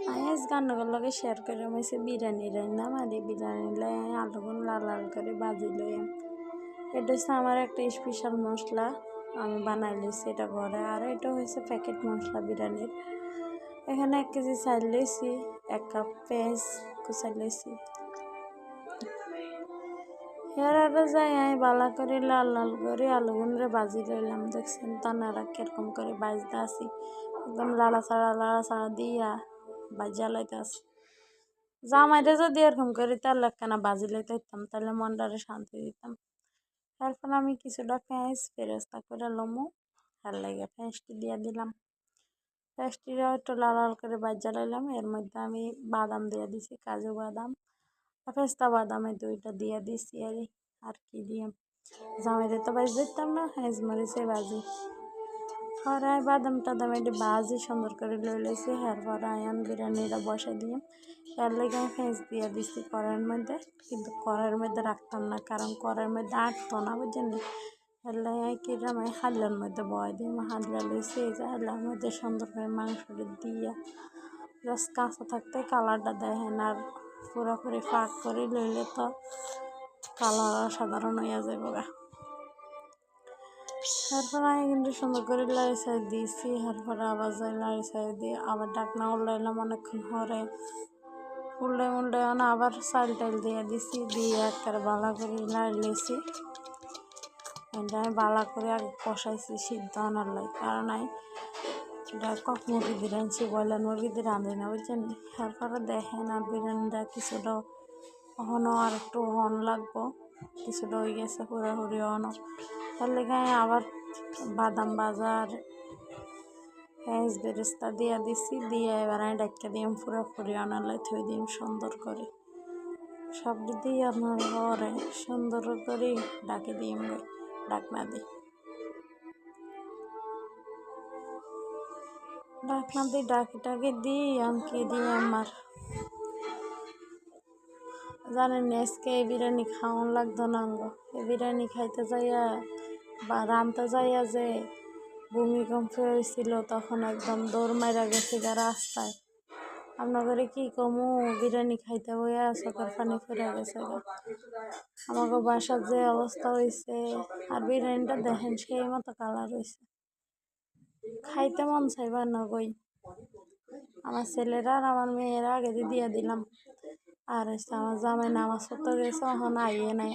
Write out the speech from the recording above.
আজ গান্নগর লগে শেয়ার করে হয়েছে বিরিয়ানি রান্নাম আর এই বিরিয়ানি লাই আলুগুন লাল লাল করে বাজি লইম। এটা হচ্ছে আমার একটা স্পেশাল মশলা, আমি বানাই লইছি এটা ঘরে। আর এটা হয়েছে প্যাকেট মশলা বিরিয়ানির। এখানে 1 কেজি চাল লইছি, 1 কাপ পেঁয়াজ কুচাই লইছি। এর যাই আমি বালা করে লাল লাল করে আলুগুনরে বাজি লইলাম। দেখছেন তানারা কিরকম করে বাজতে আসি, একদম লাড়া ছাড়া দিয়া বাজা লাইতে আসি। জামাইরে যদি এরকম করে তেল একখানা বাজি লাইতে হইতাম তাহলে মনটারে শান্তি দিতাম। তারপর আমি কিছুটা পেঁয়াজ ফেরেস্তা করে লমু, আর লাগে পেঁয়াজটি দিয়ে দিলাম। পেঁয়াজটিও একটু লাল লাল করে বাজা লাইলাম। এর মধ্যে আমি বাদাম দিয়ে দিছি, কাজু বাদাম পেস্তা বাদাম, এই 2টা দিয়ে দিছি। আর কি দিয়ে জামাইরে তো বাজি দিতাম না, মরিচে বাজি। পরে বাদাম টাদাম এটি বাজি সুন্দর করে লই লইছি। এরপর আয়ান বিরিয়ানিটা বসে দিয়ে এর লেগে আমি পেঁয়াজ দিয়ে দিছি কড়াইয়ের মধ্যে, কিন্তু কড়াইয়ের মধ্যে রাখতাম না, কারণ কড়াইয়ের মধ্যে আটতো না, বুঝছেন। এর লেগে কিরম আমি হাল্লার মধ্যে বয় দিই, হাল্লা লইছি। এই যে হাল্লার মধ্যে সুন্দর করে মাংসটা দিয়ে জাস্ট কাঁচা থাকতে কালারটা দেখেন, আর পুরোপুরি ফাঁক করে লইলে তো কালার সাধারণ হইয়া যাবে গা। এরপর আমি কিন্তু সুন্দর করে লাড়ি সাইড দিয়েছি। এরপরে আবার যাই লাড়ি সাইড দিয়ে আবার ডাকনা উল্লাইলাম অনেকক্ষণ পরে। উল্টে আবার চাল টাইল দিয়ে দিছি, দিয়ে একেবারে বালা করে লাড়ি লইছি। এটা আমি বালা করে আগে কষাইছি সিদ্ধ আনার লাগে, কারণ আমি এটা কক মুরগি দিয়ে রাঁধছি, ব্রয়লার মুরগি দিয়ে রাঁধি না, বুঝছেন। এরপরে দেখেন আর বিরিয়ানিটা কিছুটা এখনও আর একটু হন লাগবো, কিছুটা হয়ে গেছে পুরোপুরি অনও। তার লেগে আবার বাদাম বাজার পেঁয়াজ বেরেস্তা দিয়ে দিছি, দিয়ে এবার আমি ডাক্কা দিম পুরোপুরি আনালাই থই দিম সুন্দর করে। সব দিয়ে আপনার ঘরে সুন্দর করে ডাকি দিম, ডাকনা দিই ডাকি দিই আনকি দিয়ে আমার জানেন আজকে এই বিরিয়ানি খাওয়ান লাগতো না। এই বিরিয়ানি খাইতে যাইয়া বা রানতে যাইয়া যে ভূমিকম্প হয়েছিল, তখন একদম দৌড় মাইরা গেছে গা রাস্তায়। আপনাদের কি কমু, বিরিয়ানি খাইতে বইয়া চোখের পানি ফিরে গেছে গা। আমাকে বাসার যে অবস্থা হয়েছে, আর বিরিয়ানিটা দেখেন সেই মতো কালার হয়েছে, খাইতে মন চাইবা না গই। আমার ছেলেরা আর আমার মেয়েরা আগে দিয়ে দিলাম। আর আমার জামাই নামাজ পড়তে গেছে, এখন আইয়ে নাই।